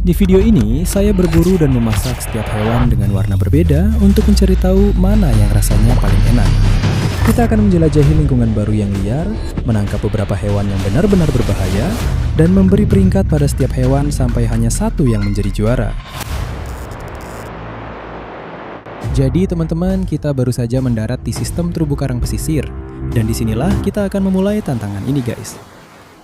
Di video ini, saya berburu dan memasak setiap hewan dengan warna berbeda untuk mencari tahu mana yang rasanya paling enak. Kita akan menjelajahi lingkungan baru yang liar, menangkap beberapa hewan yang benar-benar berbahaya, dan memberi peringkat pada setiap hewan sampai hanya satu yang menjadi juara. Jadi teman-teman, kita baru saja mendarat di sistem terumbu karang pesisir, dan disinilah kita akan memulai tantangan ini guys.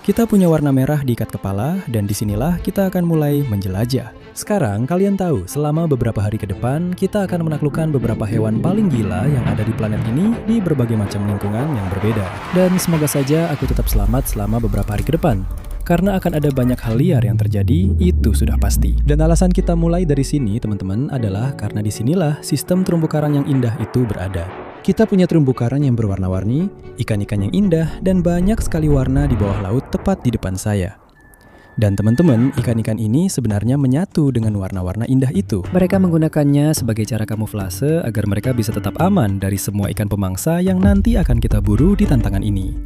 Kita punya warna merah di ikat kepala, dan disinilah kita akan mulai menjelajah. Sekarang kalian tahu, selama beberapa hari ke depan, kita akan menaklukkan beberapa hewan paling gila yang ada di planet ini di berbagai macam lingkungan yang berbeda. Dan semoga saja aku tetap selamat selama beberapa hari ke depan. Karena akan ada banyak hal liar yang terjadi, itu sudah pasti. Dan alasan kita mulai dari sini, teman-teman, adalah karena disinilah sistem terumbu karang yang indah itu berada. Kita punya terumbu karang yang berwarna-warni, ikan-ikan yang indah, dan banyak sekali warna di bawah laut tepat di depan saya. Dan teman-teman, ikan-ikan ini sebenarnya menyatu dengan warna-warna indah itu. Mereka menggunakannya sebagai cara kamuflase agar mereka bisa tetap aman dari semua ikan pemangsa yang nanti akan kita buru di tantangan ini.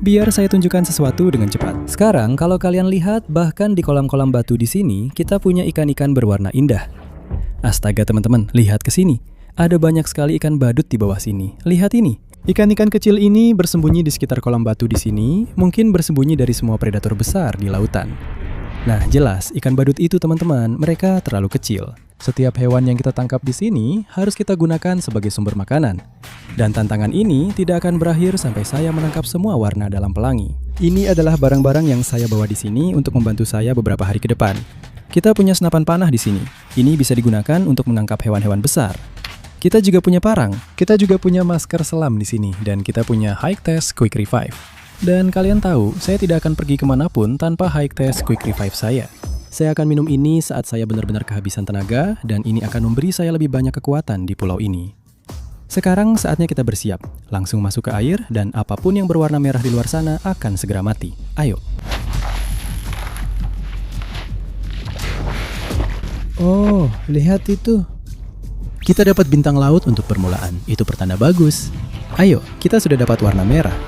Biar saya tunjukkan sesuatu dengan cepat. Sekarang, kalau kalian lihat, bahkan di kolam-kolam batu di sini, kita punya ikan-ikan berwarna indah. Astaga teman-teman, lihat ke sini. Ada banyak sekali ikan badut di bawah sini. Lihat ini. Ikan-ikan kecil ini bersembunyi di sekitar kolam batu di sini, mungkin bersembunyi dari semua predator besar di lautan. Nah, jelas ikan badut itu teman-teman, mereka terlalu kecil. Setiap hewan yang kita tangkap di sini harus kita gunakan sebagai sumber makanan. Dan tantangan ini tidak akan berakhir sampai saya menangkap semua warna dalam pelangi. Ini adalah barang-barang yang saya bawa di sini untuk membantu saya beberapa hari ke depan. Kita punya senapan panah di sini. Ini bisa digunakan untuk menangkap hewan-hewan besar. Kita juga punya parang, kita juga punya masker selam di sini, dan kita punya Hike Test Quick Revive. Dan kalian tahu, saya tidak akan pergi kemanapun tanpa Hike Test Quick Revive saya. Saya akan minum ini saat saya benar-benar kehabisan tenaga, dan ini akan memberi saya lebih banyak kekuatan di pulau ini. Sekarang saatnya kita bersiap, langsung masuk ke air, dan apapun yang berwarna merah di luar sana akan segera mati. Ayo! Oh, lihat itu! Kita dapat bintang laut untuk permulaan, itu pertanda bagus. Ayo, kita sudah dapat warna merah.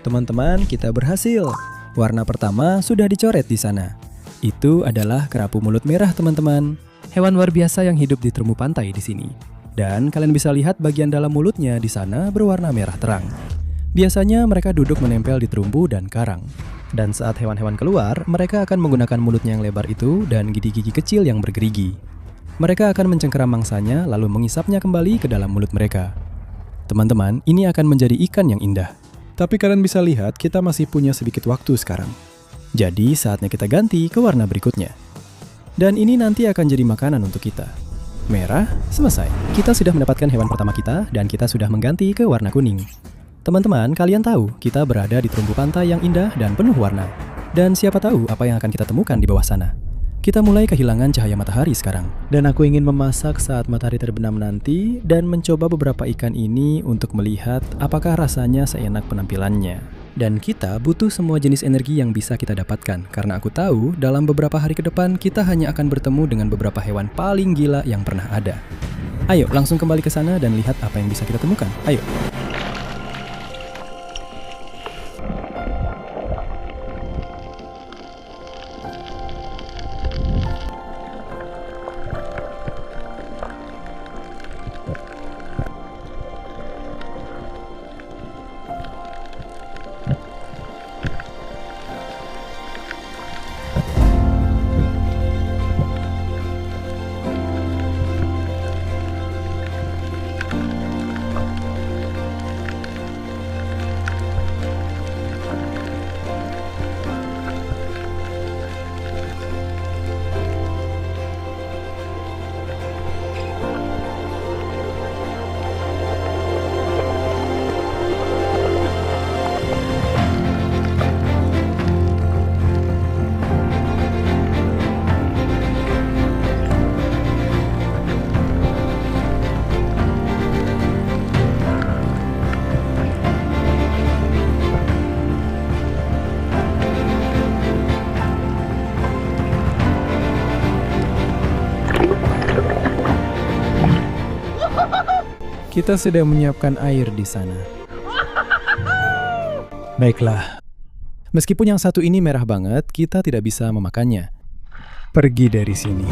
Teman-teman, kita berhasil. Warna pertama sudah dicoret di sana. Itu adalah kerapu mulut merah, teman-teman. Hewan luar biasa yang hidup di terumbu pantai di sini. Dan kalian bisa lihat bagian dalam mulutnya di sana berwarna merah terang. Biasanya mereka duduk menempel di terumbu dan karang. Dan saat hewan-hewan keluar, mereka akan menggunakan mulutnya yang lebar itu dan gigi-gigi kecil yang bergerigi. Mereka akan mencengkeram mangsanya lalu mengisapnya kembali ke dalam mulut mereka. Teman-teman, ini akan menjadi ikan yang indah. Tapi kalian bisa lihat kita masih punya sedikit waktu sekarang. Jadi saatnya kita ganti ke warna berikutnya. Dan ini nanti akan jadi makanan untuk kita. Merah, selesai. Kita sudah mendapatkan hewan pertama kita dan kita sudah mengganti ke warna kuning. Teman-teman, kalian tahu kita berada di terumbu pantai yang indah dan penuh warna. Dan siapa tahu apa yang akan kita temukan di bawah sana. Kita mulai kehilangan cahaya matahari sekarang. Dan aku ingin memasak saat matahari terbenam nanti dan mencoba beberapa ikan ini untuk melihat apakah rasanya seenak penampilannya. Dan kita butuh semua jenis energi yang bisa kita dapatkan, karena aku tahu dalam beberapa hari ke depan kita hanya akan bertemu dengan beberapa hewan paling gila yang pernah ada. Ayo, langsung kembali ke sana dan lihat apa yang bisa kita temukan. Ayo. Kita sedang menyiapkan air di sana. Baiklah. Meskipun yang satu ini merah banget, kita tidak bisa memakannya. Pergi dari sini.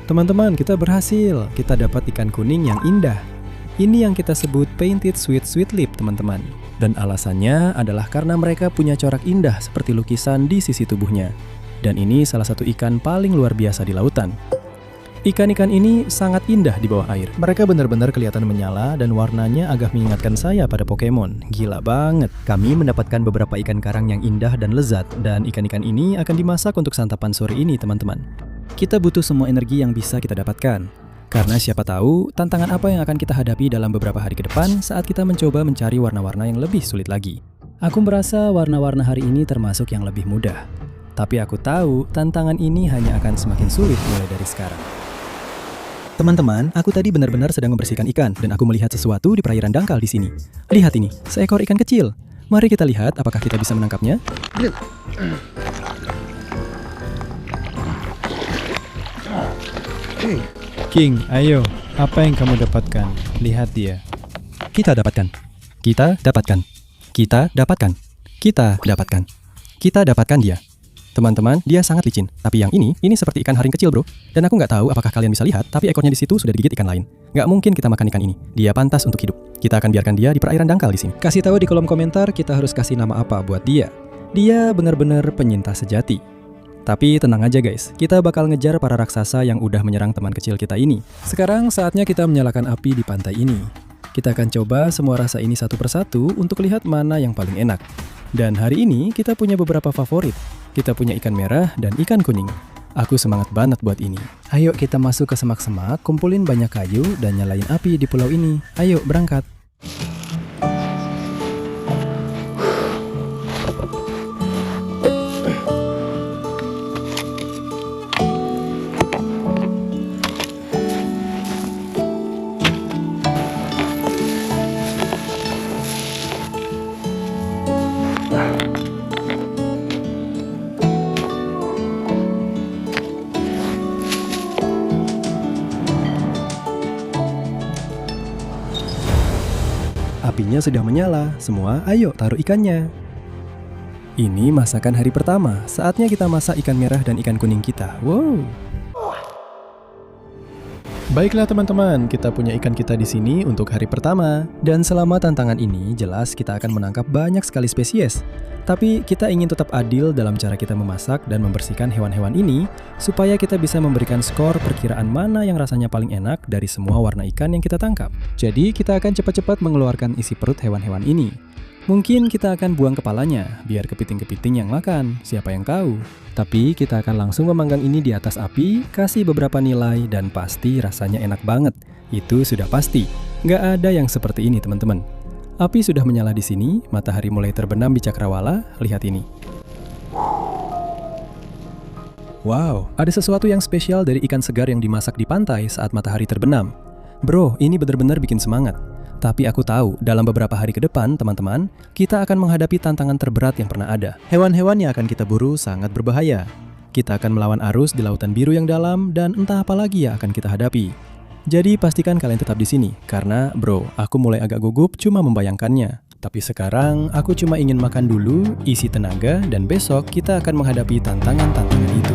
Teman-teman, kita berhasil. Kita dapat ikan kuning yang indah. Ini yang kita sebut painted sweet lip, teman-teman. Dan alasannya adalah karena mereka punya corak indah seperti lukisan di sisi tubuhnya. Dan ini salah satu ikan paling luar biasa di lautan. Ikan-ikan ini sangat indah di bawah air. Mereka benar-benar kelihatan menyala dan warnanya agak mengingatkan saya pada Pokemon. Gila banget. Kami mendapatkan beberapa ikan karang yang indah dan lezat. Dan ikan-ikan ini akan dimasak untuk santapan sore ini, teman-teman. Kita butuh semua energi yang bisa kita dapatkan. Karena siapa tahu tantangan apa yang akan kita hadapi dalam beberapa hari ke depan saat kita mencoba mencari warna-warna yang lebih sulit lagi. Aku merasa warna-warna hari ini termasuk yang lebih mudah. Tapi aku tahu tantangan ini hanya akan semakin sulit mulai dari sekarang. Teman-teman, aku tadi benar-benar sedang membersihkan ikan dan aku melihat sesuatu di perairan dangkal di sini. Lihat ini, seekor ikan kecil. Mari kita lihat apakah kita bisa menangkapnya. King, ayo. Apa yang kamu dapatkan? Lihat dia. Kita dapatkan. Kita dapatkan. Kita dapatkan. Kita dapatkan. Kita dapatkan dia. Teman-teman, dia sangat licin. Tapi yang ini seperti ikan haring kecil bro. Dan aku nggak tahu apakah kalian bisa lihat, tapi ekornya di situ sudah digigit ikan lain. Nggak mungkin kita makan ikan ini. Dia pantas untuk hidup. Kita akan biarkan dia di perairan dangkal di sini. Kasih tahu di kolom komentar kita harus kasih nama apa buat dia. Dia benar-benar penyintas sejati. Tapi tenang aja guys, kita bakal ngejar para raksasa yang udah menyerang teman kecil kita ini. Sekarang saatnya kita menyalakan api di pantai ini. Kita akan coba semua rasa ini satu persatu untuk lihat mana yang paling enak. Dan hari ini kita punya beberapa favorit. Kita punya ikan merah dan ikan kuning. Aku semangat banget buat ini. Ayo kita masuk ke semak-semak, kumpulin banyak kayu dan nyalain api di pulau ini. Ayo berangkat. Apinya sudah menyala, semua ayo taruh ikannya. Ini masakan hari pertama, saatnya kita masak ikan merah dan ikan kuning kita. Wow. Baiklah teman-teman, kita punya ikan kita di sini untuk hari pertama. Dan selama tantangan ini, jelas kita akan menangkap banyak sekali spesies. Tapi kita ingin tetap adil dalam cara kita memasak dan membersihkan hewan-hewan ini, supaya kita bisa memberikan skor perkiraan mana yang rasanya paling enak dari semua warna ikan yang kita tangkap. Jadi kita akan cepat-cepat mengeluarkan isi perut hewan-hewan ini. Mungkin kita akan buang kepalanya, biar kepiting-kepiting yang makan, siapa yang tahu. Tapi kita akan langsung memanggang ini di atas api, kasih beberapa nilai, dan pasti rasanya enak banget. Itu sudah pasti, nggak ada yang seperti ini teman-teman. Api sudah menyala di sini, matahari mulai terbenam di cakrawala, lihat ini. Wow, ada sesuatu yang spesial dari ikan segar yang dimasak di pantai saat matahari terbenam. Bro, ini benar-benar bikin semangat. Tapi aku tahu, dalam beberapa hari ke depan, teman-teman, kita akan menghadapi tantangan terberat yang pernah ada. Hewan-hewan yang akan kita buru sangat berbahaya. Kita akan melawan arus di lautan biru yang dalam, dan entah apa lagi yang akan kita hadapi. Jadi pastikan kalian tetap di sini, karena bro, aku mulai agak gugup cuma membayangkannya. Tapi sekarang, aku cuma ingin makan dulu, isi tenaga, dan besok kita akan menghadapi tantangan-tantangan itu.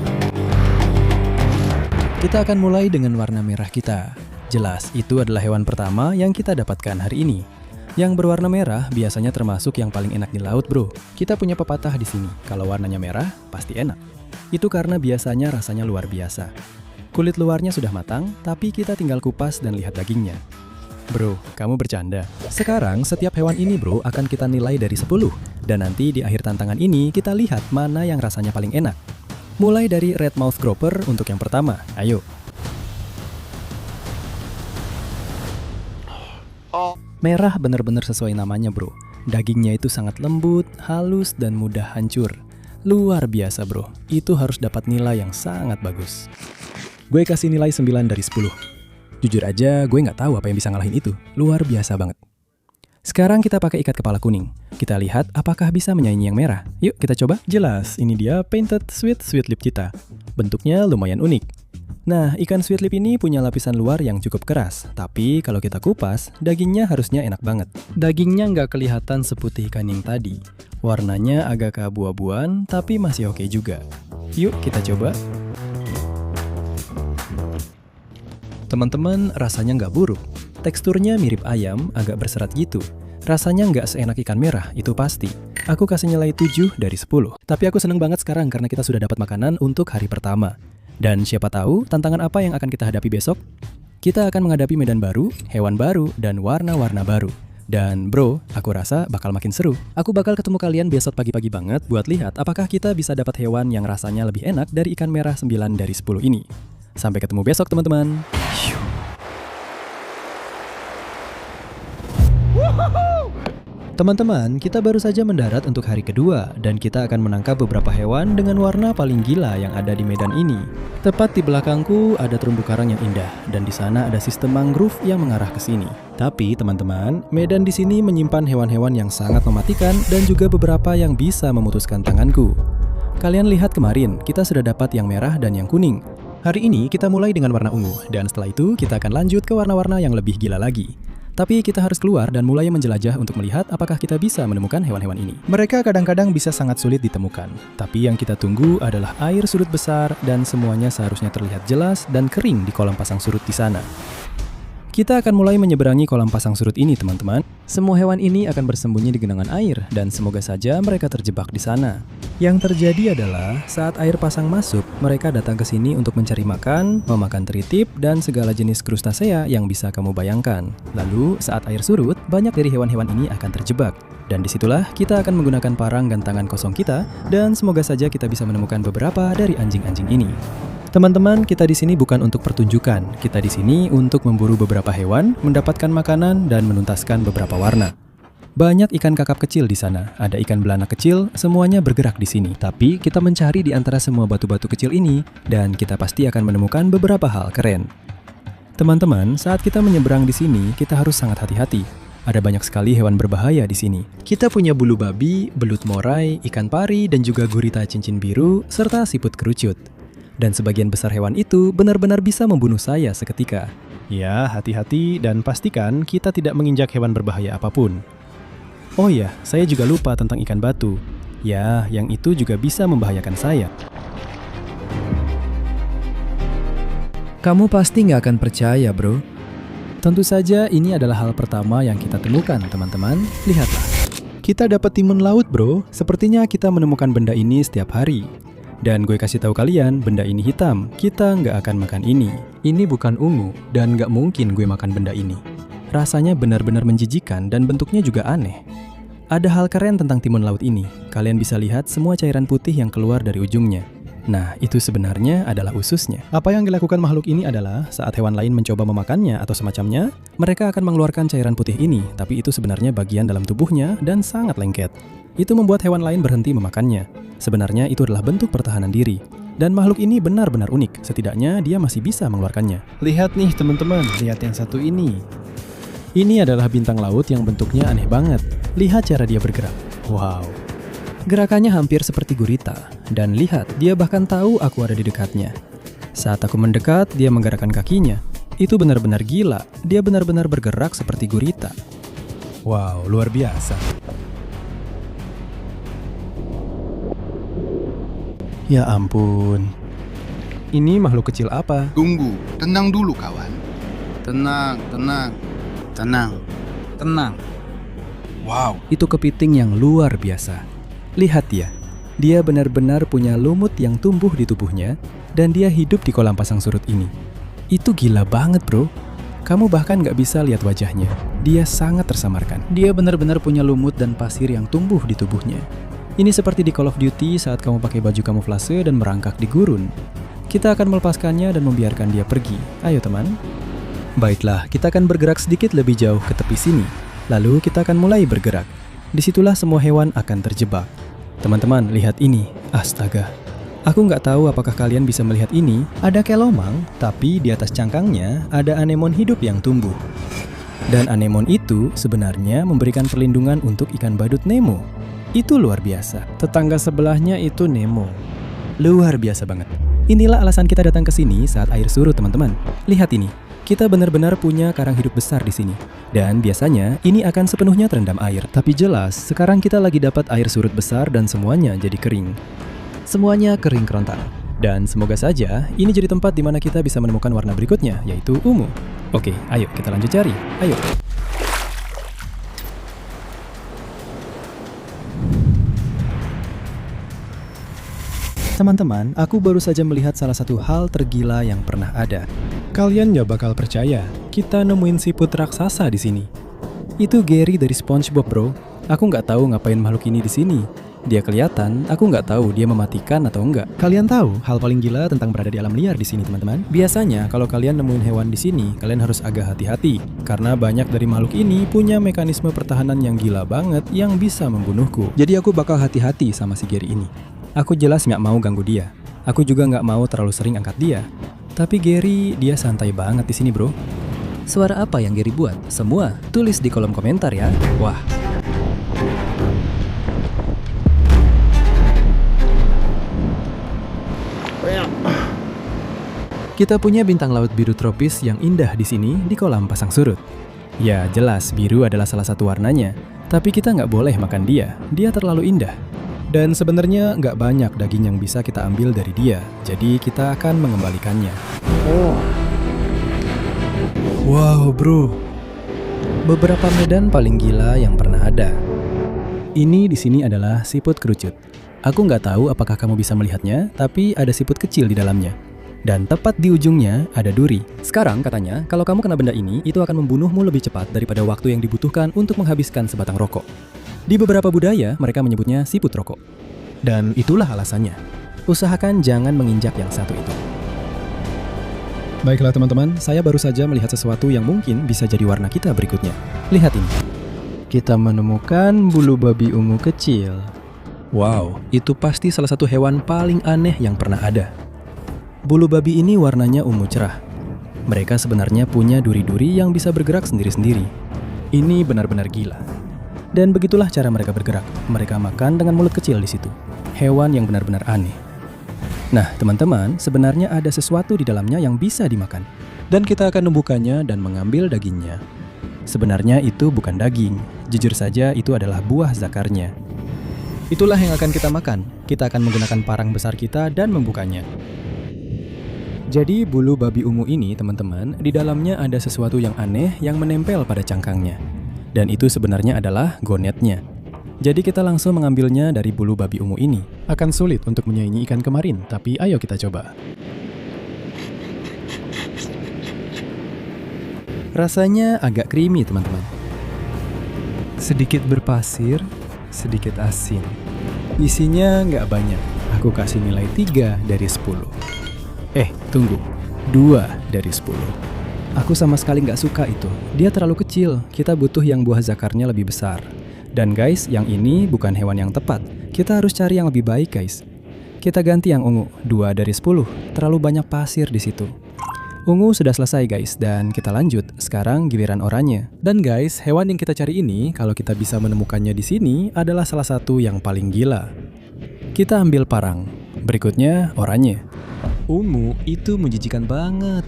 Kita akan mulai dengan warna merah kita. Jelas, itu adalah hewan pertama yang kita dapatkan hari ini. Yang berwarna merah biasanya termasuk yang paling enak di laut, bro. Kita punya pepatah di sini, kalau warnanya merah, pasti enak. Itu karena biasanya rasanya luar biasa. Kulit luarnya sudah matang, tapi kita tinggal kupas dan lihat dagingnya. Bro, kamu bercanda. Sekarang, setiap hewan ini, bro, akan kita nilai dari 10. Dan nanti di akhir tantangan ini, kita lihat mana yang rasanya paling enak. Mulai dari red mouth grouper untuk yang pertama, ayo. Merah benar-benar sesuai namanya bro. Dagingnya itu sangat lembut, halus, dan mudah hancur. Luar biasa bro, itu harus dapat nilai yang sangat bagus. Gue kasih nilai 9 dari 10. Jujur aja, gue nggak tahu apa yang bisa ngalahin itu. Luar biasa banget. Sekarang kita pakai ikat kepala kuning. Kita lihat apakah bisa menyaingi yang merah. Yuk kita coba. Jelas, ini dia painted sweet lip kita. Bentuknya lumayan unik. Nah, ikan sweet lip ini punya lapisan luar yang cukup keras, tapi kalau kita kupas, dagingnya harusnya enak banget. Dagingnya nggak kelihatan seputih ikan yang tadi. Warnanya agak keabu-abuan, tapi masih oke juga. Yuk kita coba. Teman-teman, rasanya nggak buruk. Teksturnya mirip ayam, agak berserat gitu. Rasanya nggak seenak ikan merah, itu pasti. Aku kasih nilai 7 dari 10. Tapi aku seneng banget sekarang karena kita sudah dapat makanan untuk hari pertama. Dan siapa tahu tantangan apa yang akan kita hadapi besok? Kita akan menghadapi medan baru, hewan baru, dan warna-warna baru. Dan bro, aku rasa bakal makin seru. Aku bakal ketemu kalian besok pagi-pagi banget buat lihat apakah kita bisa dapat hewan yang rasanya lebih enak dari ikan merah 9 dari 10 ini. Sampai ketemu besok teman-teman. Teman-teman, kita baru saja mendarat untuk hari kedua dan kita akan menangkap beberapa hewan dengan warna paling gila yang ada di medan ini. Tepat di belakangku ada terumbu karang yang indah dan di sana ada sistem mangrove yang mengarah ke sini. Tapi teman-teman, medan di sini menyimpan hewan-hewan yang sangat mematikan dan juga beberapa yang bisa memutuskan tanganku. Kalian lihat kemarin, kita sudah dapat yang merah dan yang kuning. Hari ini kita mulai dengan warna ungu dan setelah itu kita akan lanjut ke warna-warna yang lebih gila lagi. Tapi kita harus keluar dan mulai menjelajah untuk melihat apakah kita bisa menemukan hewan-hewan ini. Mereka kadang-kadang bisa sangat sulit ditemukan, tapi yang kita tunggu adalah air surut besar dan semuanya seharusnya terlihat jelas dan kering di kolam pasang surut di sana. Kita akan mulai menyeberangi kolam pasang surut ini, teman-teman. Semua hewan ini akan bersembunyi di genangan air, dan semoga saja mereka terjebak di sana. Yang terjadi adalah, saat air pasang masuk, mereka datang ke sini untuk mencari makan, memakan tritip, dan segala jenis krustasea yang bisa kamu bayangkan. Lalu, saat air surut, banyak dari hewan-hewan ini akan terjebak. Dan disitulah kita akan menggunakan parang dan tangan kosong kita, dan semoga saja kita bisa menemukan beberapa dari anjing-anjing ini. Teman-teman, kita di sini bukan untuk pertunjukan. Kita di sini untuk memburu beberapa hewan, mendapatkan makanan, dan menuntaskan beberapa warna. Banyak ikan kakap kecil di sana, ada ikan belanak kecil, semuanya bergerak di sini. Tapi kita mencari di antara semua batu-batu kecil ini, dan kita pasti akan menemukan beberapa hal keren. Teman-teman, saat kita menyeberang di sini, kita harus sangat hati-hati. Ada banyak sekali hewan berbahaya di sini. Kita punya bulu babi, belut morai, ikan pari, dan juga gurita cincin biru, serta siput kerucut. Dan sebagian besar hewan itu benar-benar bisa membunuh saya seketika. Ya, hati-hati dan pastikan kita tidak menginjak hewan berbahaya apapun. Oh ya, saya juga lupa tentang ikan batu. Ya, yang itu juga bisa membahayakan saya. Kamu pasti nggak akan percaya, bro. Tentu saja ini adalah hal pertama yang kita temukan, teman-teman. Lihatlah. Kita dapat timun laut, bro. Sepertinya kita menemukan benda ini setiap hari. Dan gue kasih tahu kalian, benda ini hitam. Kita nggak akan makan ini. Ini bukan ungu, dan nggak mungkin gue makan benda ini. Rasanya benar-benar menjijikan dan bentuknya juga aneh. Ada hal keren tentang timun laut ini. Kalian bisa lihat semua cairan putih yang keluar dari ujungnya. Nah, itu sebenarnya adalah ususnya. Apa yang dilakukan makhluk ini adalah, saat hewan lain mencoba memakannya atau semacamnya, mereka akan mengeluarkan cairan putih ini, tapi itu sebenarnya bagian dalam tubuhnya dan sangat lengket. Itu membuat hewan lain berhenti memakannya. Sebenarnya itu adalah bentuk pertahanan diri. Dan makhluk ini benar-benar unik, setidaknya dia masih bisa mengeluarkannya. Lihat nih teman-teman, lihat yang satu ini. Ini adalah bintang laut yang bentuknya aneh banget. Lihat cara dia bergerak. Wow. Gerakannya hampir seperti gurita. Dan lihat, dia bahkan tahu aku ada di dekatnya. Saat aku mendekat, dia menggerakkan kakinya. Itu benar-benar gila. Dia benar-benar bergerak seperti gurita. Wow, luar biasa. Ya ampun. Ini makhluk kecil apa? Tunggu, tenang dulu kawan. Tenang. Wow, itu kepiting yang luar biasa. Lihat dia. Dia benar-benar punya lumut yang tumbuh di tubuhnya, dan dia hidup di kolam pasang surut ini. Itu gila banget, bro. Kamu bahkan nggak bisa lihat wajahnya. Dia sangat tersamarkan. Dia benar-benar punya lumut dan pasir yang tumbuh di tubuhnya. Ini seperti di Call of Duty saat kamu pakai baju kamuflase dan merangkak di gurun. Kita akan melepaskannya dan membiarkan dia pergi. Ayo teman. Baiklah, kita akan bergerak sedikit lebih jauh ke tepi sini. Lalu kita akan mulai bergerak. Disitulah semua hewan akan terjebak. Teman-teman, lihat ini. Astaga. Aku nggak tahu apakah kalian bisa melihat ini. Ada kelomang, tapi di atas cangkangnya ada anemon hidup yang tumbuh. Dan anemon itu sebenarnya memberikan perlindungan untuk ikan badut Nemo. Itu luar biasa. Tetangga sebelahnya itu Nemo. Luar biasa banget. Inilah alasan kita datang ke sini saat air surut, teman-teman. Lihat ini. Kita benar-benar punya karang hidup besar di sini. Dan biasanya ini akan sepenuhnya terendam air. Tapi jelas, sekarang kita lagi dapat air surut besar dan semuanya jadi kering. Semuanya kering kerontang. Dan semoga saja ini jadi tempat di mana kita bisa menemukan warna berikutnya, yaitu ungu. Oke, ayo kita lanjut cari. Ayo. Teman-teman, aku baru saja melihat salah satu hal tergila yang pernah ada. Kalian nggak bakal percaya, kita nemuin siput raksasa di sini. Itu Gary dari SpongeBob, bro. Aku nggak tahu ngapain makhluk ini di sini. Dia kelihatan, aku nggak tahu dia mematikan atau enggak. Kalian tahu hal paling gila tentang berada di alam liar di sini, teman-teman? Biasanya kalau kalian nemuin hewan di sini, kalian harus agak hati-hati karena banyak dari makhluk ini punya mekanisme pertahanan yang gila banget yang bisa membunuhku. Jadi aku bakal hati-hati sama si Gary ini. Aku jelas nggak mau ganggu dia. Aku juga nggak mau terlalu sering angkat dia. Tapi Gary, dia santai banget di sini, bro. Suara apa yang Gary buat? Semua tulis di kolom komentar ya. Wah. Kita punya bintang laut biru tropis yang indah di sini di kolam pasang surut. Ya jelas biru adalah salah satu warnanya, tapi kita nggak boleh makan dia, dia terlalu indah. Dan sebenarnya nggak banyak daging yang bisa kita ambil dari dia, jadi kita akan mengembalikannya. Wow bro, beberapa medan paling gila yang pernah ada. Ini di sini adalah siput kerucut. Aku nggak tahu apakah kamu bisa melihatnya, tapi ada siput kecil di dalamnya. Dan tepat di ujungnya ada duri. Sekarang katanya, kalau kamu kena benda ini, itu akan membunuhmu lebih cepat daripada waktu yang dibutuhkan untuk menghabiskan sebatang rokok. Di beberapa budaya, mereka menyebutnya siput rokok. Dan itulah alasannya. Usahakan jangan menginjak yang satu itu. Baiklah teman-teman, saya baru saja melihat sesuatu yang mungkin bisa jadi warna kita berikutnya. Lihat ini. Kita menemukan bulu babi ungu kecil. Wow, itu pasti salah satu hewan paling aneh yang pernah ada. Bulu babi ini warnanya ungu cerah. Mereka sebenarnya punya duri-duri yang bisa bergerak sendiri-sendiri. Ini benar-benar gila. Dan begitulah cara mereka bergerak. Mereka makan dengan mulut kecil di situ. Hewan yang benar-benar aneh. Nah, teman-teman, sebenarnya ada sesuatu di dalamnya yang bisa dimakan. Dan kita akan membukannya dan mengambil dagingnya. Sebenarnya itu bukan daging. Jujur saja itu adalah buah zakarnya. Itulah yang akan kita makan. Kita akan menggunakan parang besar kita dan membukanya. Jadi bulu babi ungu ini teman-teman, di dalamnya ada sesuatu yang aneh yang menempel pada cangkangnya. Dan itu sebenarnya adalah gonetnya. Jadi kita langsung mengambilnya dari bulu babi ungu ini. Akan sulit untuk menyaingi ikan kemarin, tapi ayo kita coba. Rasanya agak creamy teman-teman. Sedikit berpasir, sedikit asin. Isinya nggak banyak. Aku kasih nilai 3 dari 10. Tunggu. 2 dari 10. Aku sama sekali nggak suka itu. Dia terlalu kecil. Kita butuh yang buah zakarnya lebih besar. Dan guys, yang ini bukan hewan yang tepat. Kita harus cari yang lebih baik guys. Kita ganti yang ungu. 2 dari 10. Terlalu banyak pasir di situ. Ungu sudah selesai guys, dan kita lanjut. Sekarang giliran oranye. Dan guys, hewan yang kita cari ini, kalau kita bisa menemukannya di sini, adalah salah satu yang paling gila. Kita ambil parang. Berikutnya oranye. Ungu itu menjijikan banget.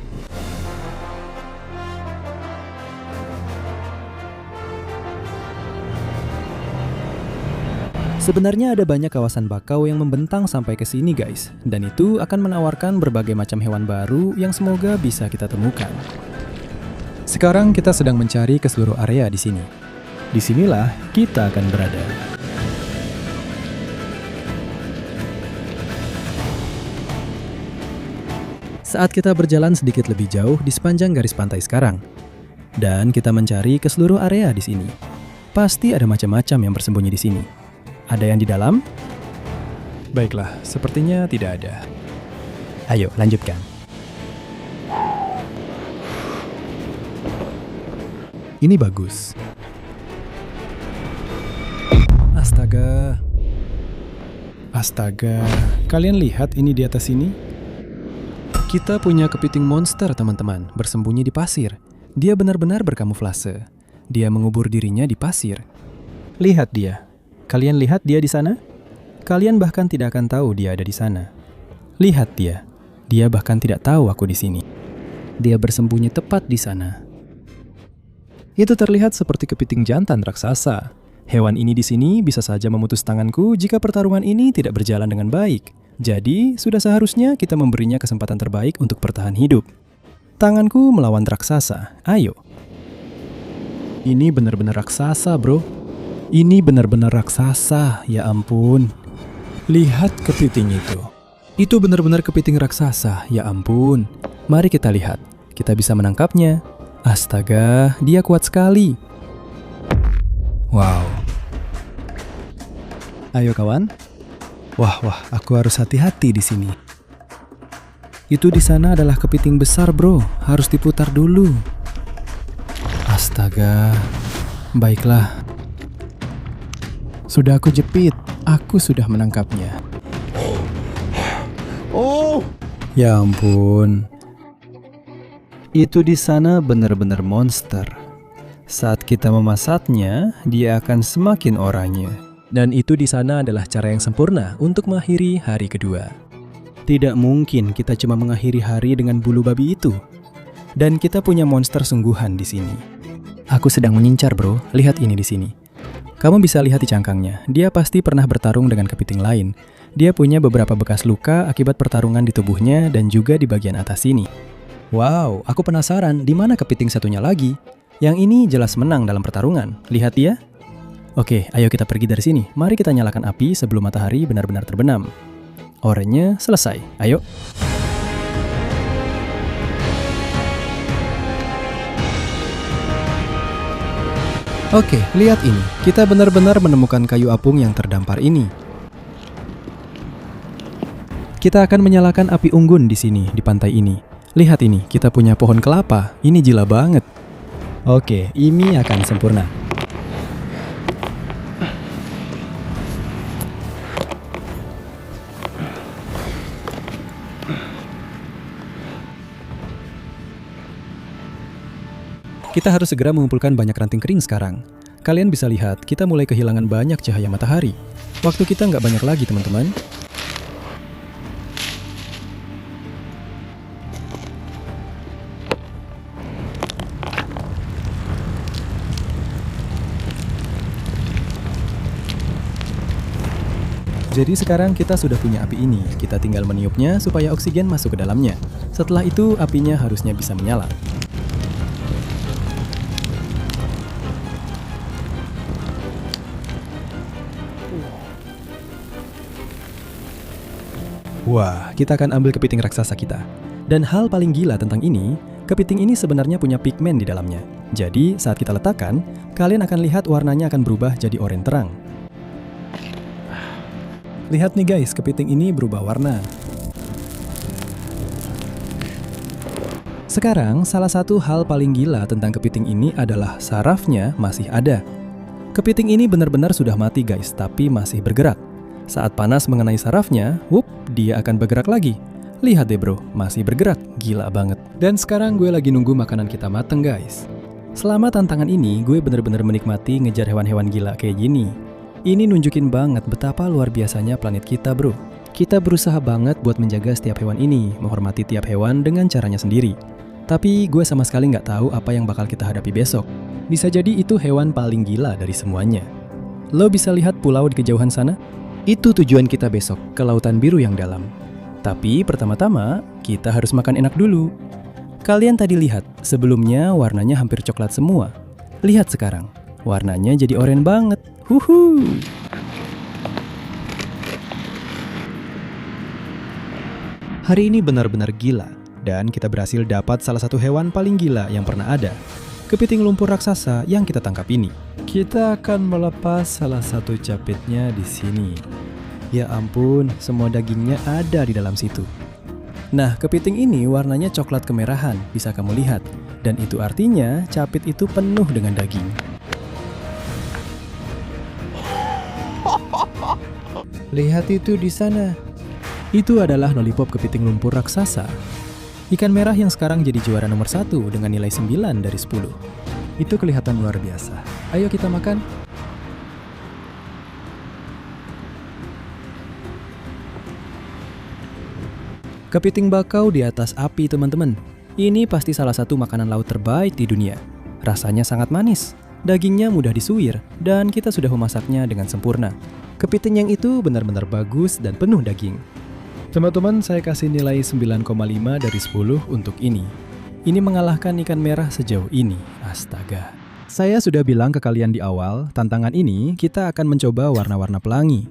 Sebenarnya ada banyak kawasan bakau yang membentang sampai ke sini guys. Dan itu akan menawarkan berbagai macam hewan baru yang semoga bisa kita temukan. Sekarang kita sedang mencari ke seluruh area di sini. Disinilah kita akan berada. Saat kita berjalan sedikit lebih jauh di sepanjang garis pantai sekarang. Dan kita mencari ke seluruh area di sini. Pasti ada macam-macam yang bersembunyi di sini. Ada yang di dalam? Baiklah, sepertinya tidak ada. Ayo, lanjutkan. Ini bagus. Astaga. Astaga, kalian lihat ini di atas ini? Kita punya kepiting monster teman-teman, bersembunyi di pasir. Dia benar-benar berkamuflase. Dia mengubur dirinya di pasir. Lihat dia. Kalian lihat dia di sana? Kalian bahkan tidak akan tahu dia ada di sana. Lihat dia. Dia bahkan tidak tahu aku di sini. Dia bersembunyi tepat di sana. Itu terlihat seperti kepiting jantan raksasa. Hewan ini di sini bisa saja memutus tanganku jika pertarungan ini tidak berjalan dengan baik. Jadi, sudah seharusnya kita memberinya kesempatan terbaik untuk bertahan hidup. Tanganku melawan raksasa. Ayo. Ini benar-benar raksasa, bro. Ini benar-benar raksasa, ya ampun. Lihat kepiting itu. Itu benar-benar kepiting raksasa, ya ampun. Mari kita lihat. Kita bisa menangkapnya. Astaga, dia kuat sekali. Wow. Ayo kawan. Wah, aku harus hati-hati di sini. Itu di sana adalah kepiting besar, bro. Harus diputar dulu. Astaga. Baiklah. Sudah aku jepit. Aku sudah menangkapnya. Oh, Ya ampun. Itu di sana benar-benar monster. Saat kita memasatnya, dia akan semakin oranye. Dan itu di sana adalah cara yang sempurna untuk mengakhiri hari kedua. Tidak mungkin kita cuma mengakhiri hari dengan bulu babi itu. Dan kita punya monster sungguhan di sini. Aku sedang mengincar, bro. Lihat ini di sini. Kamu bisa lihat di cangkangnya. Dia pasti pernah bertarung dengan kepiting lain. Dia punya beberapa bekas luka akibat pertarungan di tubuhnya dan juga di bagian atas sini. Wow, aku penasaran di mana kepiting satunya lagi. Yang ini jelas menang dalam pertarungan. Lihat dia. Oke, ayo kita pergi dari sini. Mari kita nyalakan api sebelum matahari benar-benar terbenam. Oranye selesai. Ayo. Oke, lihat ini. Kita benar-benar menemukan kayu apung yang terdampar ini. Kita akan menyalakan api unggun di sini, di pantai ini. Lihat ini, kita punya pohon kelapa. Ini gila banget. Oke, ini akan sempurna. Kita harus segera mengumpulkan banyak ranting kering sekarang. Kalian bisa lihat, kita mulai kehilangan banyak cahaya matahari. Waktu kita nggak banyak lagi, teman-teman. Jadi sekarang kita sudah punya api ini. Kita tinggal meniupnya supaya oksigen masuk ke dalamnya. Setelah itu, apinya harusnya bisa menyala. Wah, kita akan ambil kepiting raksasa kita. Dan hal paling gila tentang ini, kepiting ini sebenarnya punya pigmen di dalamnya. Jadi, saat kita letakkan, kalian akan lihat warnanya akan berubah jadi oranye terang. Lihat nih guys, kepiting ini berubah warna. Sekarang, salah satu hal paling gila tentang kepiting ini adalah sarafnya masih ada. Kepiting ini benar-benar sudah mati guys, tapi masih bergerak. Saat panas mengenai sarafnya, dia akan bergerak lagi. Lihat deh bro, masih bergerak, gila banget. Dan sekarang gue lagi nunggu makanan kita mateng guys. Selama tantangan ini, gue bener-bener menikmati ngejar hewan-hewan gila kayak gini. Ini nunjukin banget betapa luar biasanya planet kita bro. Kita berusaha banget buat menjaga setiap hewan ini, menghormati tiap hewan dengan caranya sendiri. Tapi gue sama sekali nggak tahu apa yang bakal kita hadapi besok. Bisa jadi itu hewan paling gila dari semuanya. Lo bisa lihat pulau di kejauhan sana? Itu tujuan kita besok, ke Lautan Biru yang dalam. Tapi pertama-tama, kita harus makan enak dulu. Kalian tadi lihat, sebelumnya warnanya hampir coklat semua. Lihat sekarang, warnanya jadi oranye banget. Huhu! Hari ini benar-benar gila, dan kita berhasil dapat salah satu hewan paling gila yang pernah ada. Kepiting lumpur raksasa yang kita tangkap ini. Kita akan melepas salah satu capitnya di sini. Ya ampun, semua dagingnya ada di dalam situ. Nah, kepiting ini warnanya coklat kemerahan, bisa kamu lihat. Dan itu artinya capit itu penuh dengan daging. Lihat itu di sana. Itu adalah lollipop kepiting lumpur raksasa. Ikan merah yang sekarang jadi juara nomor 1 dengan nilai 9 dari 10. Itu kelihatan luar biasa. Ayo kita makan. Kepiting bakau di atas api teman-teman. Ini pasti salah satu makanan laut terbaik di dunia. Rasanya sangat manis, dagingnya mudah disuir, dan kita sudah memasaknya dengan sempurna. Kepiting yang itu benar-benar bagus dan penuh daging. Teman-teman, saya kasih nilai 9,5 dari 10 untuk ini. Ini mengalahkan ikan merah sejauh ini. Astaga. Saya sudah bilang ke kalian di awal, tantangan ini kita akan mencoba warna-warna pelangi.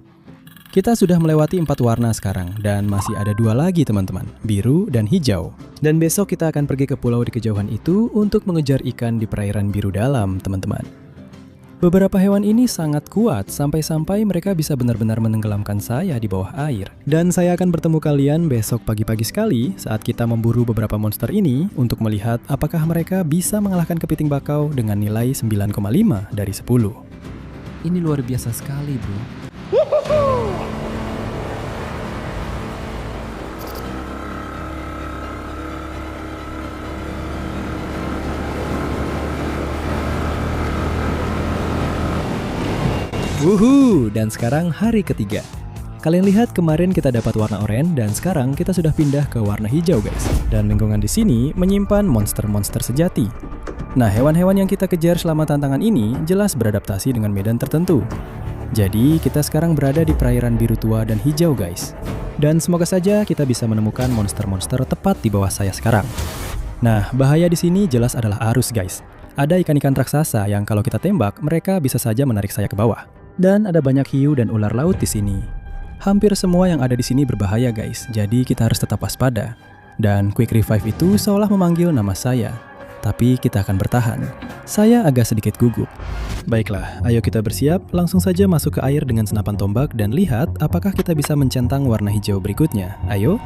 Kita sudah melewati 4 warna sekarang, dan masih ada 2 lagi teman-teman, biru dan hijau. Dan besok kita akan pergi ke pulau di kejauhan itu untuk mengejar ikan di perairan biru dalam, teman-teman. Beberapa hewan ini sangat kuat sampai-sampai mereka bisa benar-benar menenggelamkan saya di bawah air. Dan saya akan bertemu kalian besok pagi-pagi sekali saat kita memburu beberapa monster ini untuk melihat apakah mereka bisa mengalahkan kepiting bakau dengan nilai 9,5 dari 10. Ini luar biasa sekali, bro. Wuhu, dan sekarang hari ketiga. Kalian lihat kemarin kita dapat warna oranye dan sekarang kita sudah pindah ke warna hijau guys. Dan lingkungan di sini menyimpan monster-monster sejati. Nah, hewan-hewan yang kita kejar selama tantangan ini jelas beradaptasi dengan medan tertentu. Jadi, kita sekarang berada di perairan biru tua dan hijau, guys. Dan semoga saja kita bisa menemukan monster-monster tepat di bawah saya sekarang. Nah, bahaya di sini jelas adalah arus, guys. Ada ikan-ikan raksasa yang kalau kita tembak, mereka bisa saja menarik saya ke bawah. Dan ada banyak hiu dan ular laut di sini. Hampir semua yang ada di sini berbahaya, guys. Jadi, kita harus tetap waspada. Dan quick revive itu seolah memanggil nama saya. Tapi kita akan bertahan. Saya agak sedikit gugup. Baiklah, ayo kita bersiap, langsung saja masuk ke air dengan senapan tombak dan lihat apakah kita bisa mencentang warna hijau berikutnya. Ayo.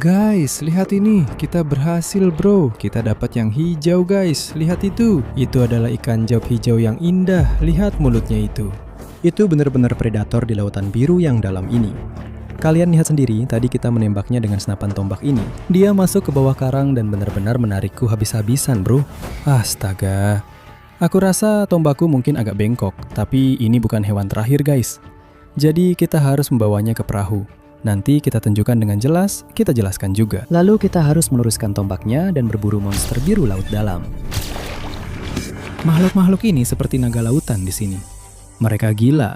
Guys, lihat ini, kita berhasil bro. Kita dapat yang hijau guys, lihat itu. Itu adalah ikan jaup hijau yang indah, lihat mulutnya itu. Itu benar-benar predator di lautan biru yang dalam ini. Kalian lihat sendiri, tadi kita menembaknya dengan senapan tombak ini. Dia masuk ke bawah karang dan benar-benar menarikku habis-habisan bro. Astaga. Aku rasa tombakku mungkin agak bengkok, tapi ini bukan hewan terakhir guys. Jadi kita harus membawanya ke perahu. Nanti kita tunjukkan dengan jelas, kita jelaskan juga. Lalu kita harus meluruskan tombaknya dan berburu monster biru laut dalam. Makhluk-makhluk ini seperti naga lautan di sini. Mereka gila.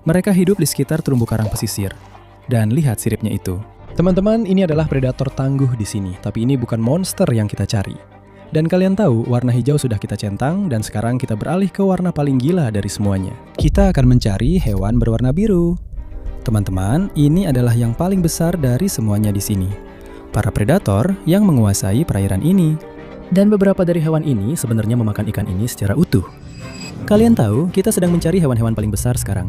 Mereka hidup di sekitar terumbu karang pesisir. Dan lihat siripnya itu. Teman-teman, ini adalah predator tangguh di sini, tapi ini bukan monster yang kita cari. Dan kalian tahu, warna hijau sudah kita centang, dan sekarang kita beralih ke warna paling gila dari semuanya. Kita akan mencari hewan berwarna biru. Teman-teman, ini adalah yang paling besar dari semuanya di sini. Para predator yang menguasai perairan ini. Dan beberapa dari hewan ini sebenarnya memakan ikan ini secara utuh. Kalian tahu, kita sedang mencari hewan-hewan paling besar sekarang.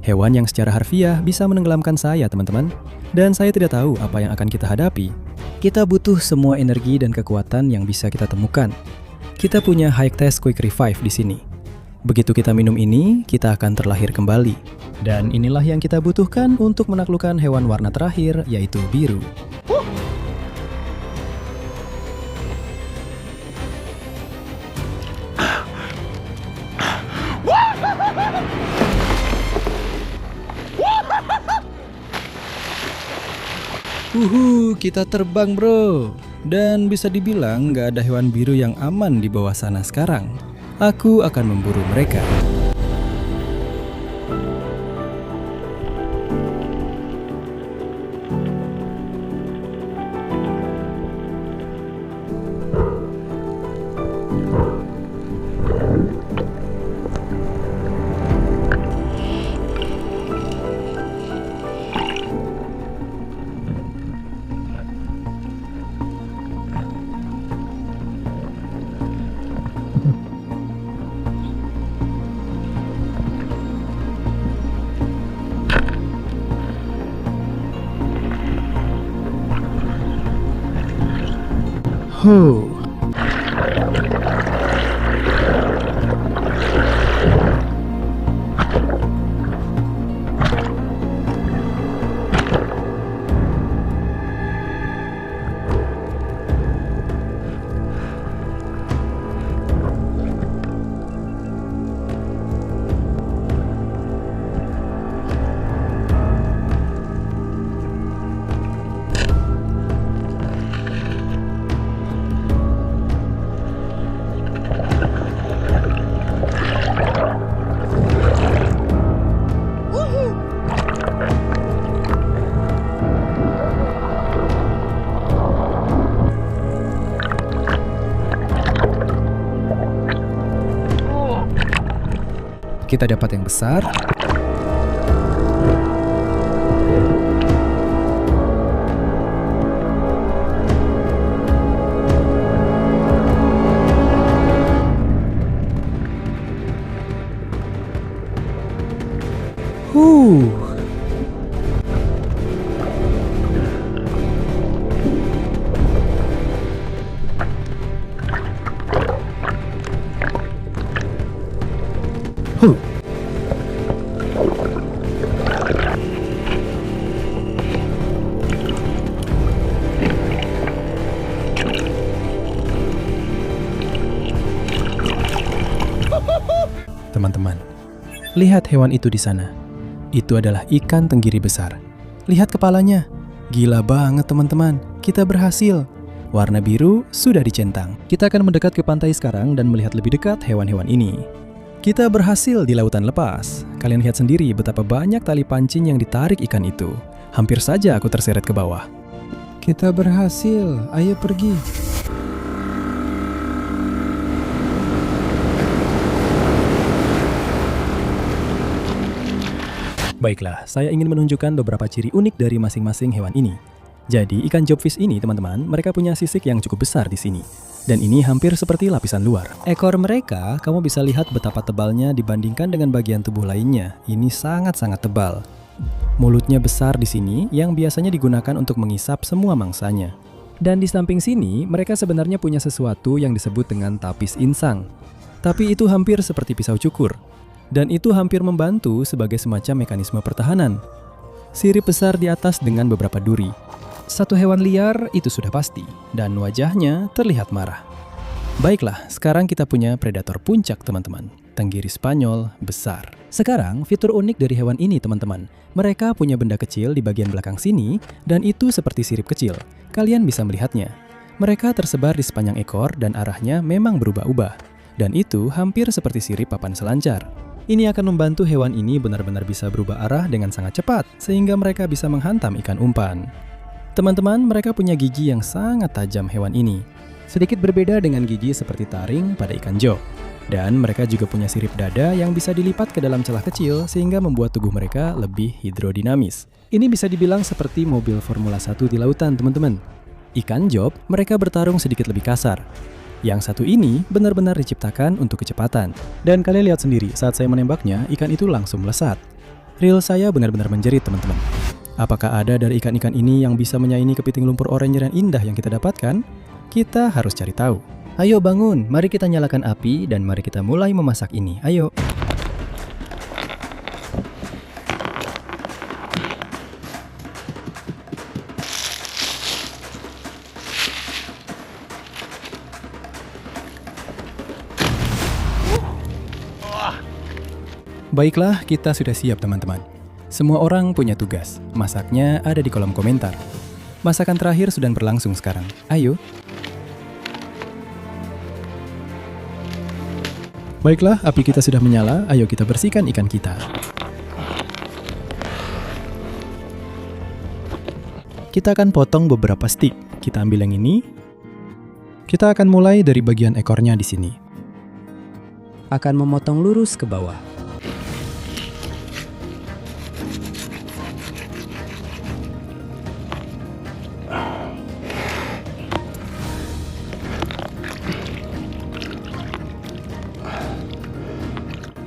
Hewan yang secara harfiah bisa menenggelamkan saya, teman-teman. Dan saya tidak tahu apa yang akan kita hadapi. Kita butuh semua energi dan kekuatan yang bisa kita temukan. Kita punya High Test Quick Revive di sini. Begitu kita minum ini, kita akan terlahir kembali. Dan inilah yang kita butuhkan untuk menaklukkan hewan warna terakhir, yaitu biru. Kita terbang bro. Dan bisa dibilang nggak ada hewan biru yang aman di bawah sana sekarang. Aku akan memburu mereka. Kita dapat yang besar. Teman-teman, lihat hewan itu di sana. Itu adalah ikan tenggiri besar. Lihat kepalanya. Gila banget teman-teman, kita berhasil. Warna biru sudah dicentang. Kita akan mendekat ke pantai sekarang dan melihat lebih dekat hewan-hewan ini. Kita berhasil di lautan lepas. Kalian lihat sendiri betapa banyak tali pancing yang ditarik ikan itu. Hampir saja aku terseret ke bawah. Kita berhasil, ayo pergi. Baiklah, saya ingin menunjukkan beberapa ciri unik dari masing-masing hewan ini. Jadi, ikan jobfish ini, teman-teman, mereka punya sisik yang cukup besar di sini. Dan ini hampir seperti lapisan luar. Ekor mereka, kamu bisa lihat betapa tebalnya dibandingkan dengan bagian tubuh lainnya. Ini sangat-sangat tebal. Mulutnya besar di sini, yang biasanya digunakan untuk mengisap semua mangsanya. Dan di samping sini, mereka sebenarnya punya sesuatu yang disebut dengan tapis insang. Tapi itu hampir seperti pisau cukur. Dan itu hampir membantu sebagai semacam mekanisme pertahanan. Sirip besar di atas dengan beberapa duri. Satu hewan liar itu sudah pasti, dan wajahnya terlihat marah. Baiklah, sekarang kita punya predator puncak teman-teman. Tenggiri Spanyol besar. Sekarang, fitur unik dari hewan ini teman-teman. Mereka punya benda kecil di bagian belakang sini, dan itu seperti sirip kecil. Kalian bisa melihatnya. Mereka tersebar di sepanjang ekor dan arahnya memang berubah-ubah. Dan itu hampir seperti sirip papan selancar. Ini akan membantu hewan ini benar-benar bisa berubah arah dengan sangat cepat, sehingga mereka bisa menghantam ikan umpan. Teman-teman, mereka punya gigi yang sangat tajam hewan ini. Sedikit berbeda dengan gigi seperti taring pada ikan job. Dan mereka juga punya sirip dada yang bisa dilipat ke dalam celah kecil sehingga membuat tubuh mereka lebih hidrodinamis. Ini bisa dibilang seperti mobil Formula 1 di lautan, teman-teman. Ikan job, mereka bertarung sedikit lebih kasar. Yang satu ini benar-benar diciptakan untuk kecepatan. Dan kalian lihat sendiri, saat saya menembaknya, ikan itu langsung melesat. Reel saya benar-benar menjerit, teman-teman. Apakah ada dari ikan-ikan ini yang bisa menyaingi kepiting lumpur oranye dan indah yang kita dapatkan? Kita harus cari tahu. Ayo bangun, mari kita nyalakan api dan mari kita mulai memasak ini. Ayo. Baiklah, kita sudah siap teman-teman. Semua orang punya tugas. Masaknya ada di kolom komentar. Masakan terakhir sudah berlangsung sekarang. Ayo. Baiklah, api kita sudah menyala. Ayo kita bersihkan ikan kita. Kita akan potong beberapa stik. Kita ambil yang ini. Kita akan mulai dari bagian ekornya di sini. Akan memotong lurus ke bawah.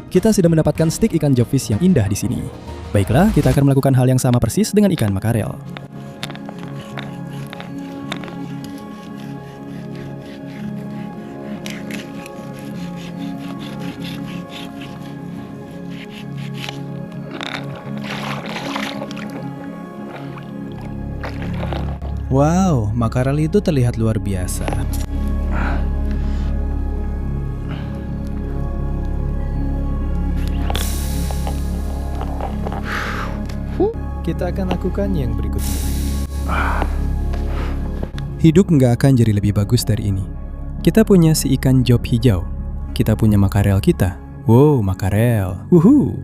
Kita sudah mendapatkan stik ikan jobfish yang indah di sini. Baiklah, kita akan melakukan hal yang sama persis dengan ikan makarel. Wow, makarel itu terlihat luar biasa. Kita akan lakukan yang berikutnya. Hidup nggak akan jadi lebih bagus dari ini. Kita punya si ikan job hijau. Kita punya makarel kita. Wow, makarel. Wuhu.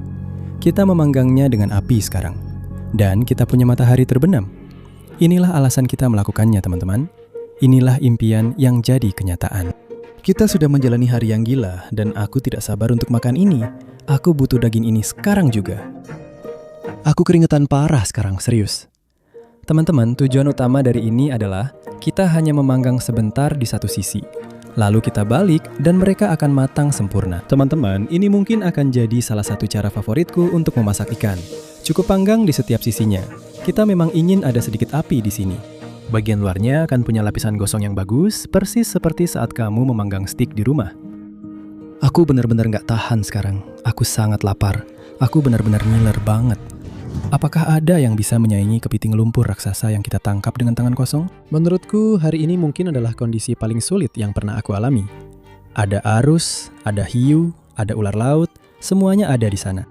Kita memanggangnya dengan api sekarang. Dan kita punya matahari terbenam. Inilah alasan kita melakukannya, teman-teman. Inilah impian yang jadi kenyataan. Kita sudah menjalani hari yang gila, dan aku tidak sabar untuk makan ini. Aku butuh daging ini sekarang juga. Aku keringetan parah sekarang, serius. Teman-teman, tujuan utama dari ini adalah kita hanya memanggang sebentar di satu sisi. Lalu kita balik dan mereka akan matang sempurna. Teman-teman, ini mungkin akan jadi salah satu cara favoritku untuk memasak ikan. Cukup panggang di setiap sisinya. Kita memang ingin ada sedikit api di sini. Bagian luarnya akan punya lapisan gosong yang bagus, persis seperti saat kamu memanggang stik di rumah. Aku benar-benar nggak tahan sekarang. Aku sangat lapar. Aku benar-benar ngiler banget. Apakah ada yang bisa menyaingi kepiting lumpur raksasa yang kita tangkap dengan tangan kosong? Menurutku, hari ini mungkin adalah kondisi paling sulit yang pernah aku alami. Ada arus, ada hiu, ada ular laut, semuanya ada di sana.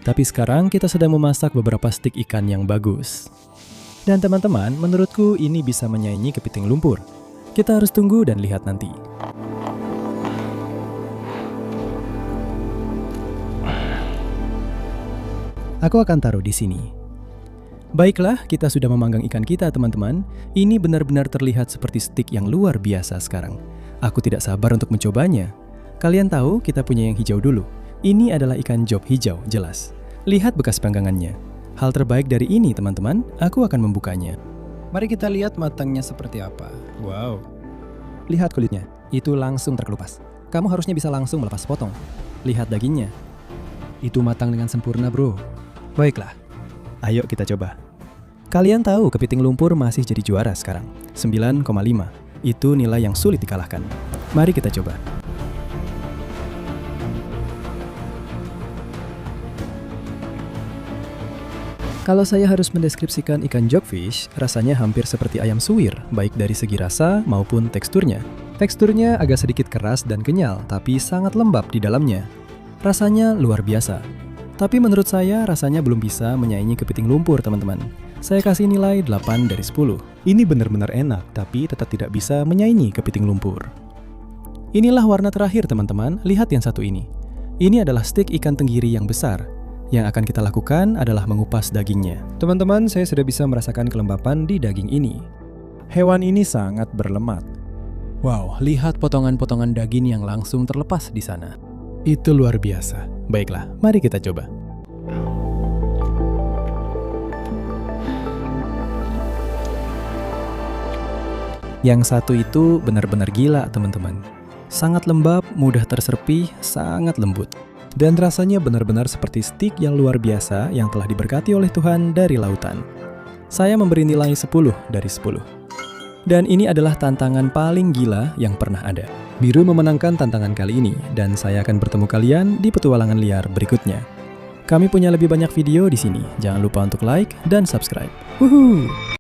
Tapi sekarang kita sedang memasak beberapa stik ikan yang bagus. Dan teman-teman, menurutku ini bisa menyaingi kepiting lumpur. Kita harus tunggu dan lihat nanti. Aku akan taruh di sini. Baiklah, kita sudah memanggang ikan kita, teman-teman. Ini benar-benar terlihat seperti stik yang luar biasa sekarang. Aku tidak sabar untuk mencobanya. Kalian tahu, kita punya yang hijau dulu. Ini adalah ikan job hijau, jelas. Lihat bekas panggangannya. Hal terbaik dari ini, teman-teman, aku akan membukanya. Mari kita lihat matangnya seperti apa. Wow. Lihat kulitnya, itu langsung terkelupas. Kamu harusnya bisa langsung melepas potong. Lihat dagingnya. Itu matang dengan sempurna, bro. Baiklah, ayo kita coba. Kalian tahu kepiting lumpur masih jadi juara sekarang. 9,5. Itu nilai yang sulit dikalahkan. Mari kita coba. Kalau saya harus mendeskripsikan ikan jobfish, rasanya hampir seperti ayam suwir, baik dari segi rasa maupun teksturnya. Teksturnya agak sedikit keras dan kenyal, tapi sangat lembab di dalamnya. Rasanya luar biasa. Tapi menurut saya rasanya belum bisa menyaingi kepiting lumpur, teman-teman. Saya kasih nilai 8 dari 10. Ini benar-benar enak, tapi tetap tidak bisa menyaingi kepiting lumpur. Inilah warna terakhir teman-teman, lihat yang satu ini. Ini adalah stik ikan tenggiri yang besar. Yang akan kita lakukan adalah mengupas dagingnya. Teman-teman, saya sudah bisa merasakan kelembapan di daging ini. Hewan ini sangat berlemak. Wow, lihat potongan-potongan daging yang langsung terlepas di sana. Itu luar biasa. Baiklah, mari kita coba. Yang satu itu benar-benar gila teman-teman. Sangat lembab, mudah terserpih, sangat lembut. Dan rasanya benar-benar seperti stik yang luar biasa yang telah diberkati oleh Tuhan dari lautan. Saya memberi nilai 10 dari 10. Dan ini adalah tantangan paling gila yang pernah ada. Biru memenangkan tantangan kali ini, dan saya akan bertemu kalian di petualangan liar berikutnya. Kami punya lebih banyak video di sini, jangan lupa untuk like dan subscribe. Wuhuu!